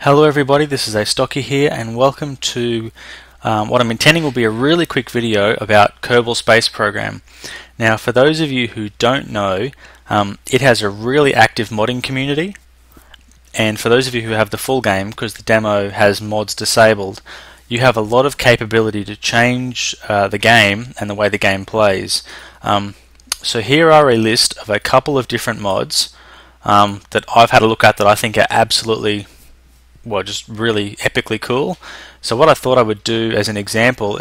Hello everybody, this is Astocky here and welcome to what I'm intending will be a really quick video about Kerbal Space Program. Now for those of you who don't know, it has a really active modding community, and for those of you who have the full game, because the demo has mods disabled, you have a lot of capability to change the game and the way the game plays. So here are a list of a couple of different mods that I've had a look at that I think are absolutely, well, just really epically cool. So what I thought I would do as an example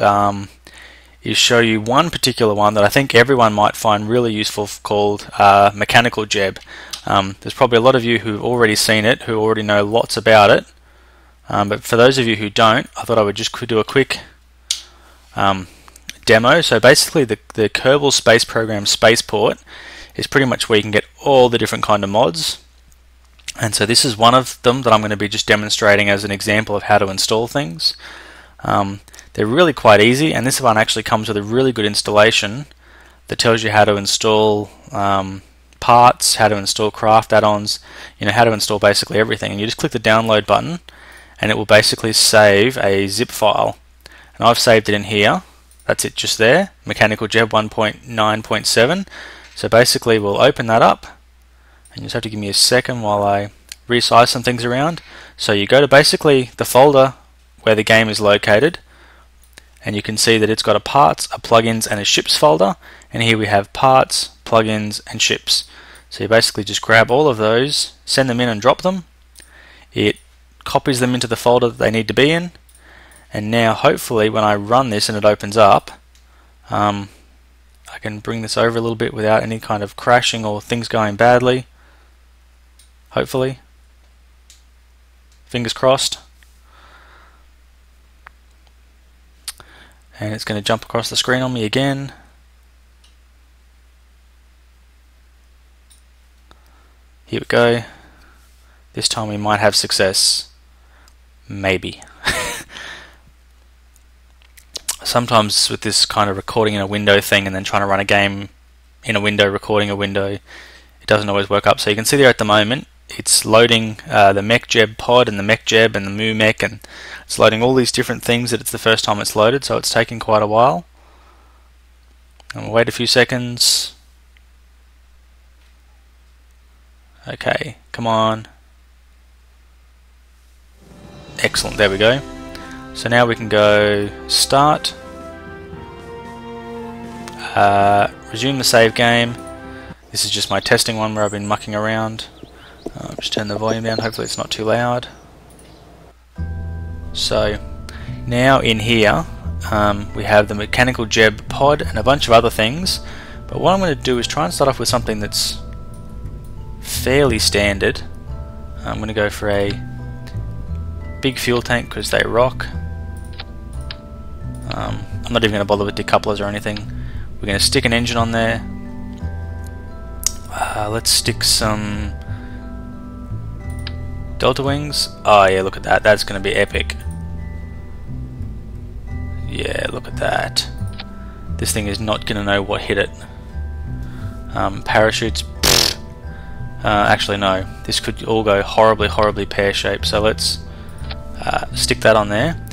is show you one particular one that I think everyone might find really useful called Mechanical Jeb. There's probably a lot of you who've already seen it, who already know lots about it, but for those of you who don't, I thought I would just do a quick demo. So basically the Kerbal Space Program Spaceport is pretty much where you can get all the different kind of mods. And so this is one of them that I'm going to be just demonstrating as an example of how to install things. They're really quite easy, and this one actually comes with a really good installation that tells you how to install parts, how to install craft add-ons, how to install basically everything. And you just click the download button and it will basically save a zip file. And I've saved it in here. That's it just there, Mechanical Jeb 1.9.7. So basically we'll open that up. You just have to give me a second while I resize some things around. So you go to basically the folder where the game is located, and you can see that it's got a parts, a plugins, and a ships folder. And here we have parts, plugins, and ships. So you basically just grab all of those, send them in and drop them. It copies them into the folder that they need to be in. And now hopefully when I run this and it opens up, I can bring this over a little bit without any kind of crashing or things going badly. Hopefully. Fingers crossed. And it's going to jump across the screen on me again. Here we go. This time we might have success. Maybe. Sometimes with this kind of recording in a window thing and then trying to run a game in a window, recording a window, it doesn't always work up. So you can see there at the moment it's loading the MechJeb pod and the MechJeb and the MooMech, and it's loading all these different things that it's the first time it's loaded, so it's taking quite a while. And we'll wait a few seconds. Okay, come on. Excellent, there we go. So now we can go start, resume the save game. This is just my testing one where I've been mucking around. Just turn the volume down, hopefully it's not too loud. So now in here we have the Mechanical Jeb pod and a bunch of other things, but what I'm going to do is try and start off with something that's fairly standard. I'm going to go for a big fuel tank because they rock. I'm not even going to bother with decouplers or anything. We're going to stick an engine on there. Let's stick some Delta Wings. Oh yeah, look at that. That's going to be epic. Yeah, look at that. This thing is not going to know what hit it. Parachutes. Actually no. This could all go horribly pear-shaped. So let's stick that on there.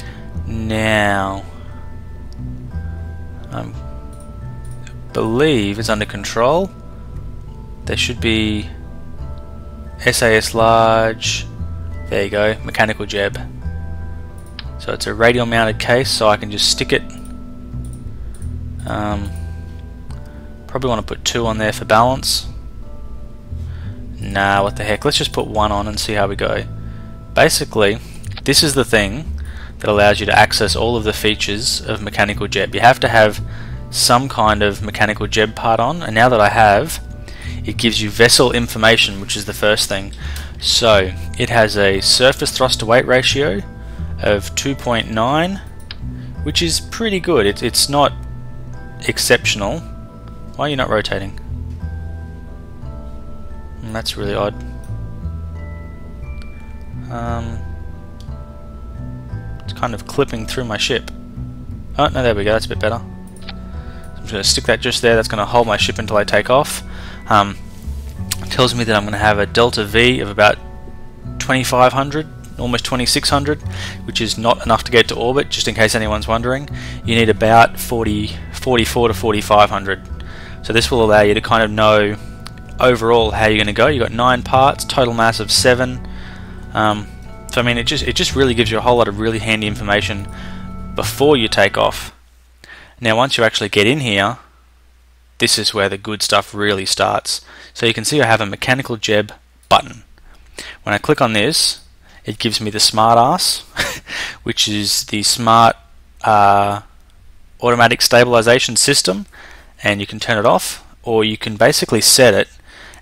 Now, I believe it's under control. There should be SAS large. There you go, Mechanical Jeb. So it's a radial mounted case, so I can just stick it. Probably want to put 2 on there for balance. Nah, what the heck, let's just put 1 on and see how we go. Basically, this is the thing that allows you to access all of the features of Mechanical Jeb. You have to have some kind of Mechanical Jeb part on, and now that I have, it gives you vessel information, which is the first thing. So it has a surface thrust to weight ratio of 2.9, which is pretty good. It's not exceptional. Why are you not rotating? That's really odd. It's kind of clipping through my ship. Oh no, there we go, that's a bit better. So I'm just going to stick that just there. That's going to hold my ship until I take off. It tells me that I'm going to have a delta V of about 2500 almost 2600, which is not enough to get to orbit, just in case anyone's wondering. You need about 44 to 4500. So this will allow you to kind of know overall how you're going to go. You've got 9 parts, total mass of 7. So I mean, it just really gives you a whole lot of really handy information before you take off. Now once you actually get in here, this is where the good stuff really starts. So you can see I have a mechanical jeb button. When I click on this, it gives me the SmartAss, which is the smart automatic stabilization system, and you can turn it off, or you can basically set it,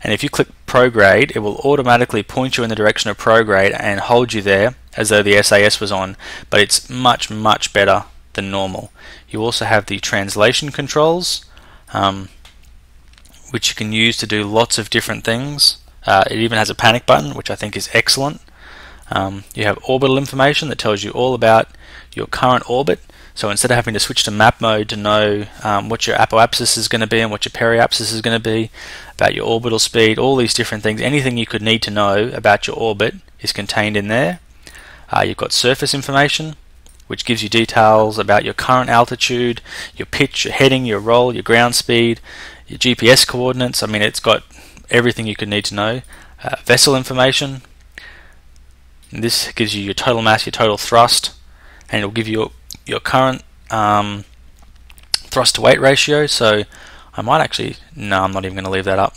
and if you click prograde, it will automatically point you in the direction of prograde and hold you there as though the SAS was on, but it's much better than normal. You also have the translation controls, which you can use to do lots of different things. It even has a panic button, which I think is excellent. You have orbital information that tells you all about your current orbit. So instead of having to switch to map mode to know what your apoapsis is going to be and what your periapsis is going to be, about your orbital speed, all these different things, anything you could need to know about your orbit is contained in there. You've got surface information, which gives you details about your current altitude, your pitch, your heading, your roll, your ground speed, your GPS coordinates. I mean, it's got everything you could need to know. Vessel information. And this gives you your total mass, your total thrust, and it'll give you your current thrust to weight ratio. So I might actually, no, I'm not even going to leave that up.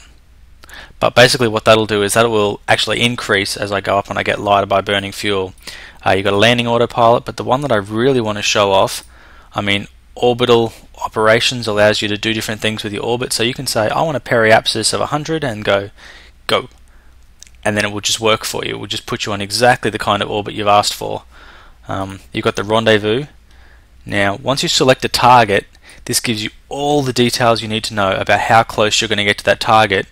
But basically what that'll do is that it will actually increase as I go up and I get lighter by burning fuel. You've got a landing autopilot, but the one that I really want to show off, I mean, orbital operations allows you to do different things with your orbit. So you can say, I want a periapsis of 100 and go. And then it will just work for you. It will just put you on exactly the kind of orbit you've asked for. You've got the rendezvous. Now, once you select a target, this gives you all the details you need to know about how close you're going to get to that target.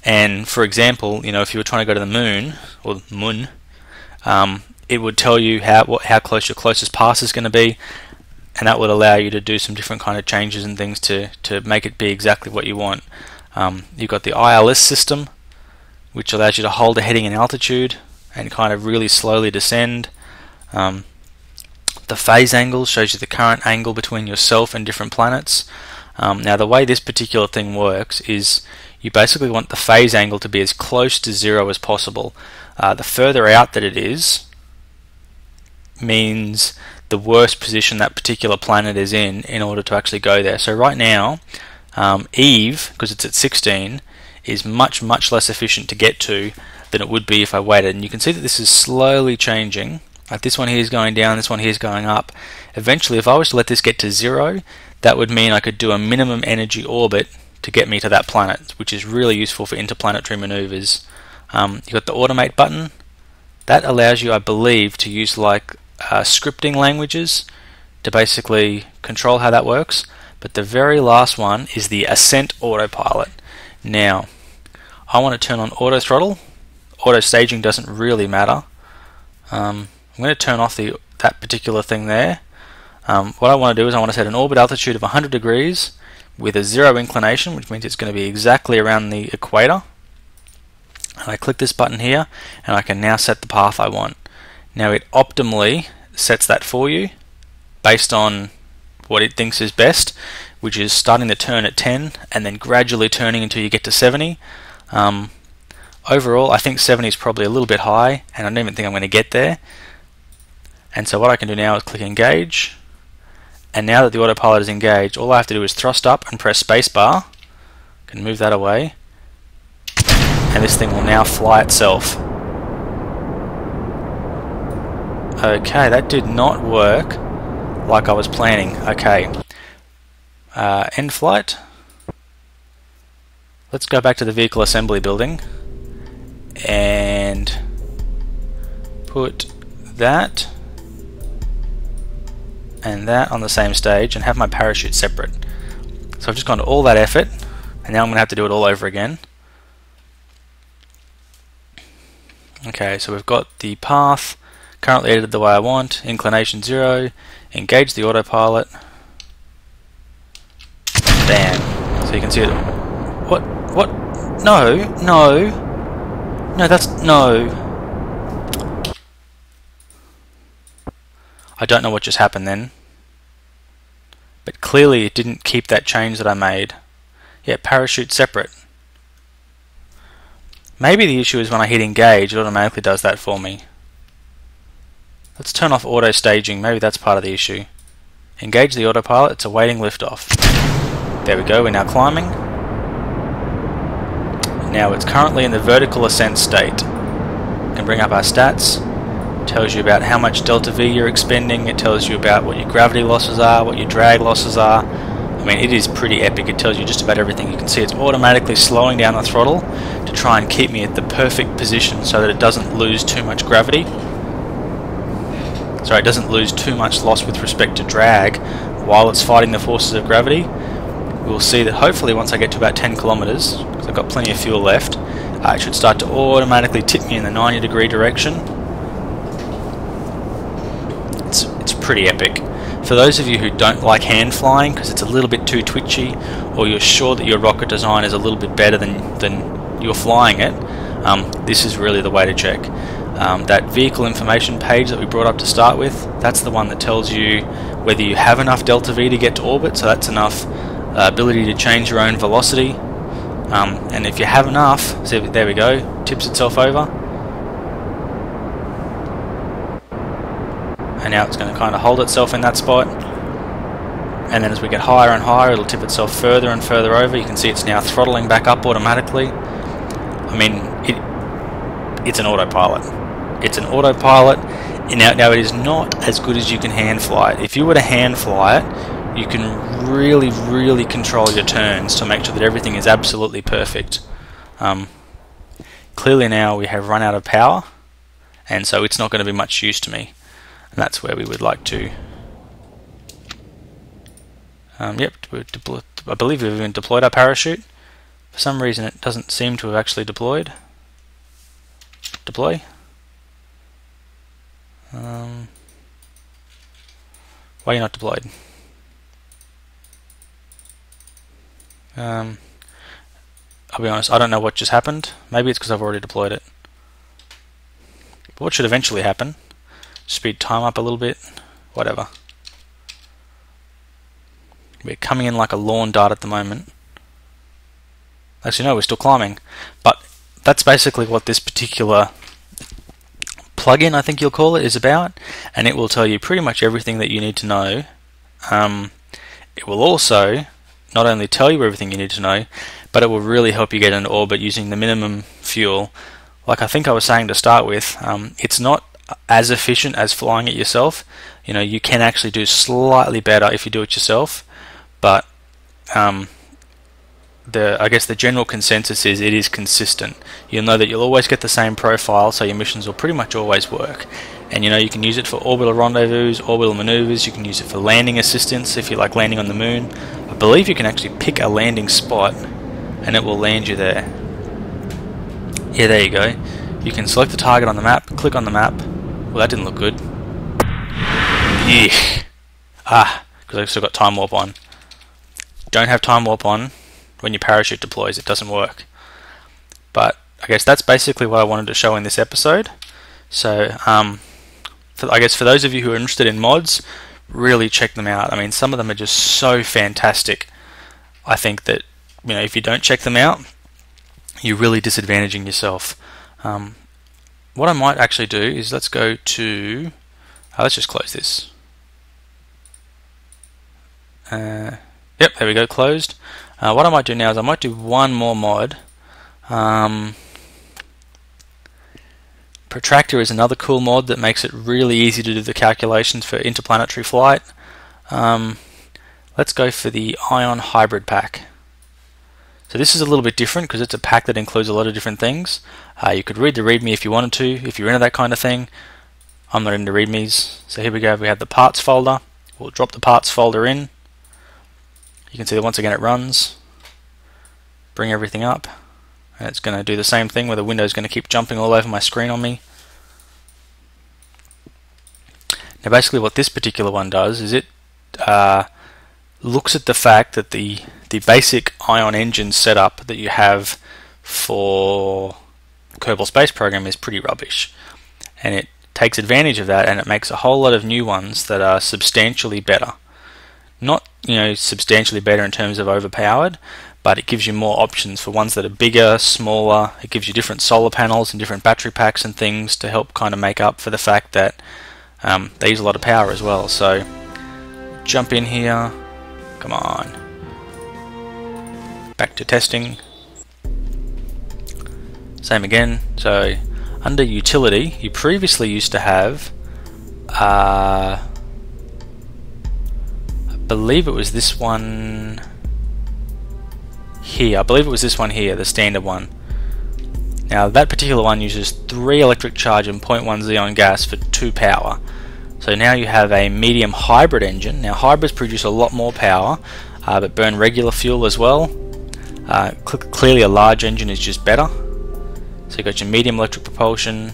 And for example, you know, if you were trying to go to the moon, or moon, it would tell you how close your closest pass is going to be, and that would allow you to do some different kind of changes and things to make it be exactly what you want. You've got the ILS system, which allows you to hold a heading and altitude and kind of really slowly descend. The phase angle shows you the current angle between yourself and different planets. Now the way this particular thing works is you basically want the phase angle to be as close to 0 as possible. The further out that it is means the worse position that particular planet is in order to actually go there. So right now, Eve, because it's at 16, is much less efficient to get to than it would be if I waited. And you can see that this is slowly changing. Like this one here is going down, this one here is going up. Eventually, if I was to let this get to 0, that would mean I could do a minimum energy orbit to get me to that planet, which is really useful for interplanetary maneuvers. You've got the automate button. That allows you, I believe, to use like scripting languages to basically control how that works. But the very last one is the ascent autopilot. Now, I want to turn on auto throttle. Auto staging doesn't really matter. I'm going to turn off that particular thing there. What I want to do is I want to set an orbit altitude of 100 degrees with a 0 inclination, which means it's going to be exactly around the equator. And I click this button here and I can now set the path I want. Now it optimally sets that for you based on what it thinks is best, which is starting the turn at 10 and then gradually turning until you get to 70. Overall, I think 70 is probably a little bit high, and I don't even think I'm going to get there. And so what I can do now is click engage, and now that the autopilot is engaged, all I have to do is thrust up and press spacebar. I can move that away, and this thing will now fly itself. Okay, that did not work like I was planning. Okay, end flight. Let's go back to the vehicle assembly building and put that and that on the same stage and have my parachute separate. So I've just gone to all that effort, and now I'm going to have to do it all over again. Okay, so we've got the path currently edited the way I want, inclination 0, engage the autopilot, bam. So you can see it. What? No, that's no. I don't know what just happened then, but clearly it didn't keep that change that I made. Yeah, parachute separate. Maybe the issue is when I hit engage, it automatically does that for me. Let's turn off auto staging, maybe that's part of the issue. Engage the autopilot, it's awaiting liftoff. There we go, we're now climbing. Now it's currently in the vertical ascent state. You can bring up our stats. It tells you about how much delta V you're expending. It tells you about what your gravity losses are, what your drag losses are. I mean, it is pretty epic. It tells you just about everything. You can see it's automatically slowing down the throttle to try and keep me at the perfect position so that it doesn't lose too much gravity. Sorry, it doesn't lose too much loss with respect to drag while it's fighting the forces of gravity. We'll see that hopefully once I get to about 10 kilometers, because I've got plenty of fuel left, it should start to automatically tip me in the 90-degree direction. It's pretty epic. For those of you who don't like hand flying because it's a little bit too twitchy, or you're sure that your rocket design is a little bit better than you're flying it, this is really the way to check. That vehicle information page that we brought up to start with, that's the one that tells you whether you have enough delta V to get to orbit, so that's enough ability to change your own velocity. And if you have enough, so there we go, tips itself over. And now it's going to kind of hold itself in that spot. And then as we get higher and higher, it'll tip itself further and further over. You can see it's now throttling back up automatically. I mean, it's an autopilot. It's an autopilot. Now it is not as good as you can hand fly it. If you were to hand fly it, you can really control your turns to make sure that everything is absolutely perfect. Clearly now we have run out of power, and so it's not going to be much use to me. And that's where we would like to... yep, I believe we've even deployed our parachute. For some reason it doesn't seem to have actually deployed. Deploy. Why are you not deployed? I'll be honest, I don't know what just happened. Maybe it's because I've already deployed it. But what should eventually happen? Speed time up a little bit, whatever. We're coming in like a lawn dart at the moment. Actually no, we're still climbing. But that's basically what this particular plugin, I think you'll call it, is about. And it will tell you pretty much everything that you need to know. It will also not only tell you everything you need to know, but it will really help you get into orbit using the minimum fuel. Like I think I was saying to start with, it's not as efficient as flying it yourself. You know, you can actually do slightly better if you do it yourself, but I guess the general consensus is it is consistent. You'll know that you'll always get the same profile, so your missions will pretty much always work. And you know, you can use it for orbital rendezvous, orbital maneuvers, you can use it for landing assistance if you like landing on the moon. I believe you can actually pick a landing spot and it will land you there. Yeah, there you go. You can select the target on the map, click on the map. Well, that didn't look good. Yeah. Because I've still got time warp on. Don't have time warp on when your parachute deploys, it doesn't work. But I guess that's basically what I wanted to show in this episode. So I guess for those of you who are interested in mods, really check them out. I mean, some of them are just so fantastic. I think that, you know, if you don't check them out, you're really disadvantaging yourself. What I might actually do is let's go to... let's just close this. Yep, there we go, closed. What I might do now is I might do one more mod. Protractor is another cool mod that makes it really easy to do the calculations for interplanetary flight. Let's go for the Ion Hybrid pack. So this is a little bit different because it's a pack that includes a lot of different things. You could read the README if you wanted to, if you're into that kind of thing. I'm not into READMEs. So here we go, we have the parts folder. We'll drop the parts folder in. You can see that once again it runs. Bring everything up. And it's going to do the same thing where the window is going to keep jumping all over my screen on me. Now basically what this particular one does is it looks at the fact that the basic Ion engine setup that you have for Kerbal Space Program is pretty rubbish. And it takes advantage of that, and it makes a whole lot of new ones that are substantially better. Not, substantially better in terms of overpowered, but it gives you more options for ones that are bigger, smaller. It gives you different solar panels and different battery packs and things to help kind of make up for the fact that they use a lot of power as well. So jump in here, come on, back to testing, same again. So under utility, you previously used to have I believe it was this one here. I believe it was this one here, the standard one. Now that particular one uses 3 electric charge and 0.1 xenon gas for 2 power. So now you have a medium hybrid engine. Now hybrids produce a lot more power, but burn regular fuel as well. Clearly a large engine is just better. So you got your medium electric propulsion.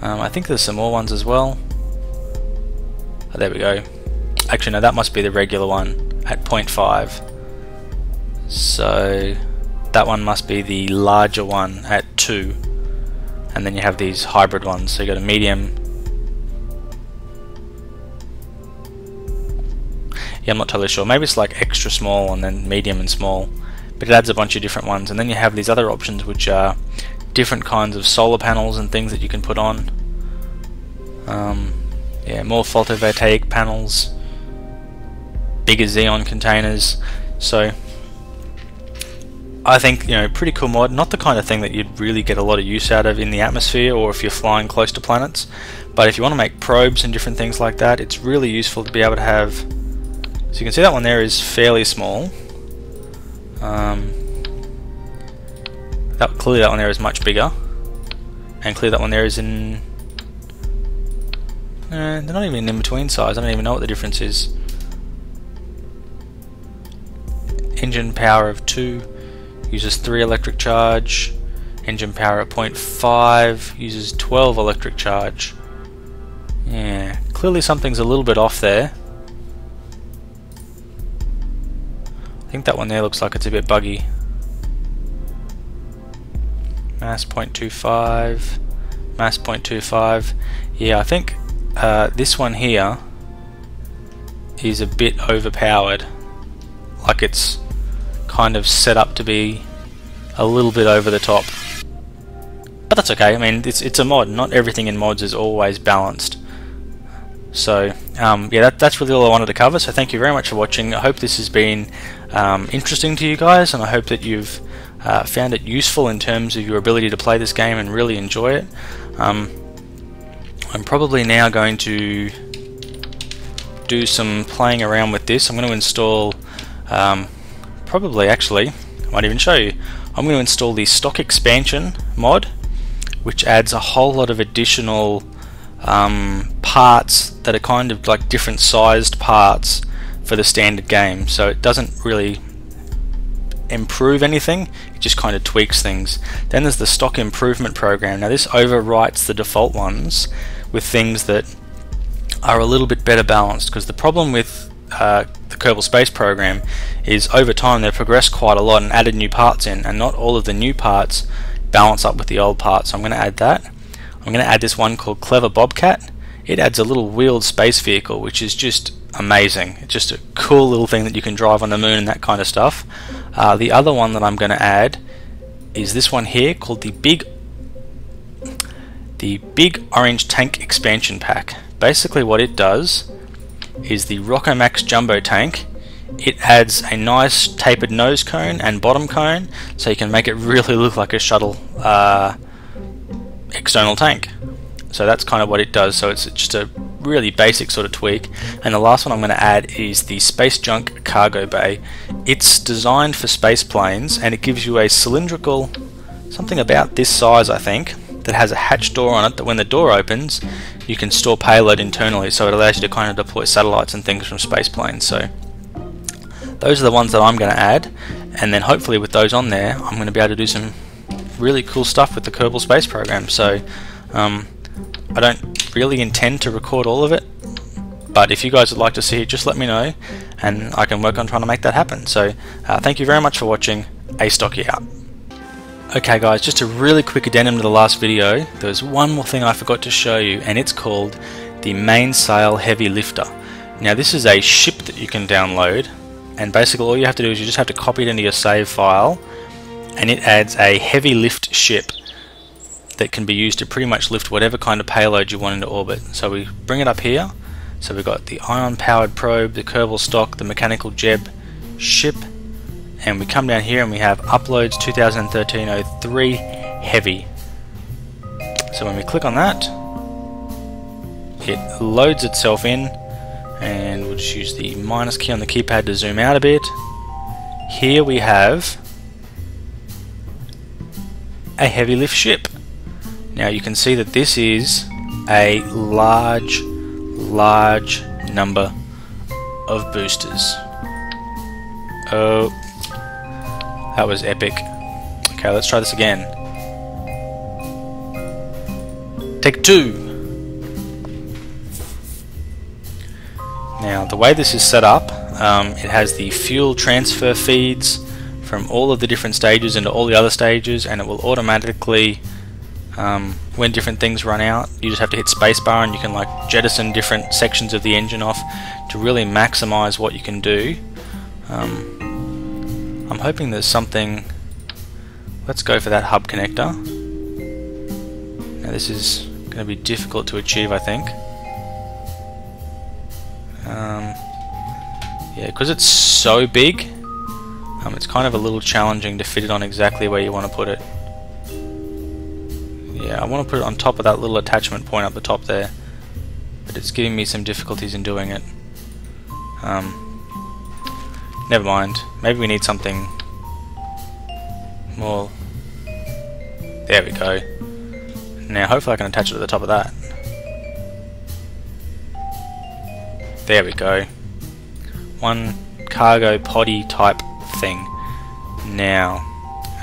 I think there's some more ones as well. Oh, there we go. Actually no, that must be the regular one at 0.5. So that one must be the larger one at 2. And then you have these hybrid ones. So you got a medium. Yeah, I'm not totally sure. Maybe it's like extra small and then medium and small. But it adds a bunch of different ones. And then you have these other options which are different kinds of solar panels and things that you can put on. Yeah, more photovoltaic panels, bigger Xeon containers. So I think, pretty cool mod. Not the kind of thing that you'd really get a lot of use out of in the atmosphere or if you're flying close to planets. But if you want to make probes and different things like that, it's really useful to be able to have. So you can see that one there is fairly small. Clearly that one there is much bigger, and clearly that one there is in. They're not even in between size. I don't even know what the difference is. Engine power of 2 uses 3 electric charge. Engine power at 0.5 uses 12 electric charge. Yeah, clearly something's a little bit off there. I think that one there looks like it's a bit buggy. Mass 0.25, mass 0.25. Yeah, I think this one here is a bit overpowered. Like it's kind of set up to be a little bit over the top. But that's okay. I mean, it's a mod. Not everything in mods is always balanced. So yeah, that's really all I wanted to cover. So thank you very much for watching. I hope this has been interesting to you guys, and I hope that you've found it useful in terms of your ability to play this game and really enjoy it. I'm probably now going to do some playing around with this. I'm going to install, probably actually, I might even show you. I'm going to install the stock expansion mod, which adds a whole lot of additional parts that are kind of like different sized parts for the standard game. So it doesn't really improve anything, it just kind of tweaks things. Then there's the stock improvement program. Now this overwrites the default ones with things that are a little bit better balanced, because the problem with the Kerbal Space Program is over time they've progressed quite a lot and added new parts in, and not all of the new parts balance up with the old parts. So I'm going to add that. I'm going to add this one called Clever Bobcat. It adds a little wheeled space vehicle, which is just amazing. It's just a cool little thing that you can drive on the moon and that kind of stuff. The other one that I'm going to add is this one here called the Big Orange Tank Expansion Pack. Basically what it does is the Rockomax Jumbo Tank. It adds a nice tapered nose cone and bottom cone, so you can make it really look like a shuttle external tank. So that's kind of what it does. So it's just a really basic sort of tweak. And the last one I'm going to add is the Space Junk Cargo Bay. It's designed for space planes, and it gives you a cylindrical, something about this size I think, that has a hatch door on it, that when the door opens you can store payload internally, so it allows you to kind of deploy satellites and things from space planes. So those are the ones that I'm going to add, and then hopefully with those on there I'm going to be able to do some really cool stuff with the Kerbal Space Program. So I don't really intend to record all of it, but if you guys would like to see it, just let me know and I can work on trying to make that happen. So thank you very much for watching. Stocky out. Okay guys, just a really quick addendum to the last video. There's one more thing I forgot to show you, and it's called the Mainsail Heavy Lifter. Now this is a ship that you can download, and basically all you have to do is you just have to copy it into your save file, and it adds a heavy lift ship that can be used to pretty much lift whatever kind of payload you want into orbit. So we bring it up here. So we've got the ion powered probe, the Kerbal Stock, the mechanical Jeb ship, and we come down here and we have uploads 2013-03 heavy. So when we click on that, it loads itself in, and we'll just use the minus key on the keypad to zoom out a bit. Here we have a heavy lift ship. Now you can see that this is a large number of boosters. Oh, that was epic. Okay, let's try this again. Take two. Now the way this is set up, it has the fuel transfer feeds from all of the different stages into all the other stages, and it will automatically, when different things run out, you just have to hit spacebar and you can like jettison different sections of the engine off to really maximize what you can do. I'm hoping there's something. Let's go for that hub connector. Now this is going to be difficult to achieve, I think. Yeah, because it's so big, it's kind of a little challenging to fit it on exactly where you want to put it. Yeah, I want to put it on top of that little attachment point up the top there, but it's giving me some difficulties in doing it. Never mind, maybe we need something more. There we go. Now hopefully I can attach it to the top of that. There we go. One cargo poddy type thing. Now,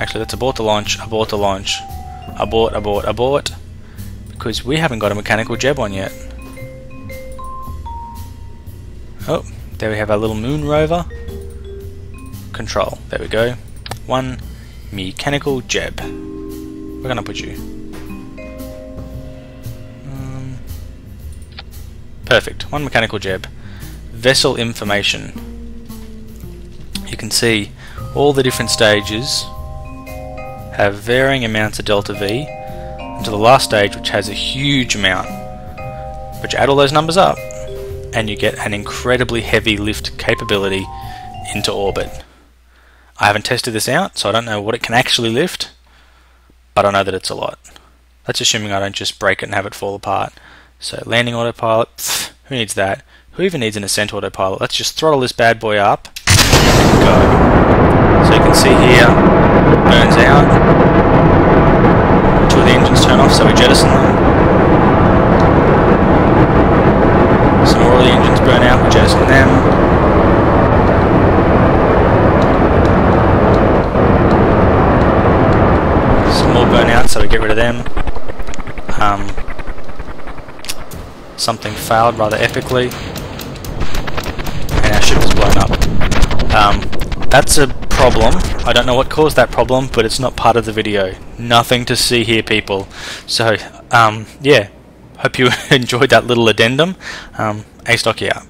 actually let's abort the launch, abort the launch, abort, because we haven't got a mechanical Jeb on yet. Oh, there we have our little moon rover. Control, there we go. One mechanical Jeb. Where can I put you? Perfect, one mechanical Jeb. Vessel information. You can see all the different stages have varying amounts of delta V until the last stage, which has a huge amount. But you add all those numbers up and you get an incredibly heavy lift capability into orbit. I haven't tested this out, so I don't know what it can actually lift, but I know that it's a lot. That's assuming I don't just break it and have it fall apart. So landing autopilot, pff, who needs that? Who even needs an ascent autopilot? Let's just throttle this bad boy up and go. So you can see here, burns out. Two of the engines turn off, so we jettison them. Some more of the engines burn out, we jettison them. Burn out, so we get rid of them. Something failed rather epically, and our ship is blown up. That's a problem. I don't know what caused that problem, but it's not part of the video. Nothing to see here, people. So, yeah, hope you enjoyed that little addendum. A-Stocky out.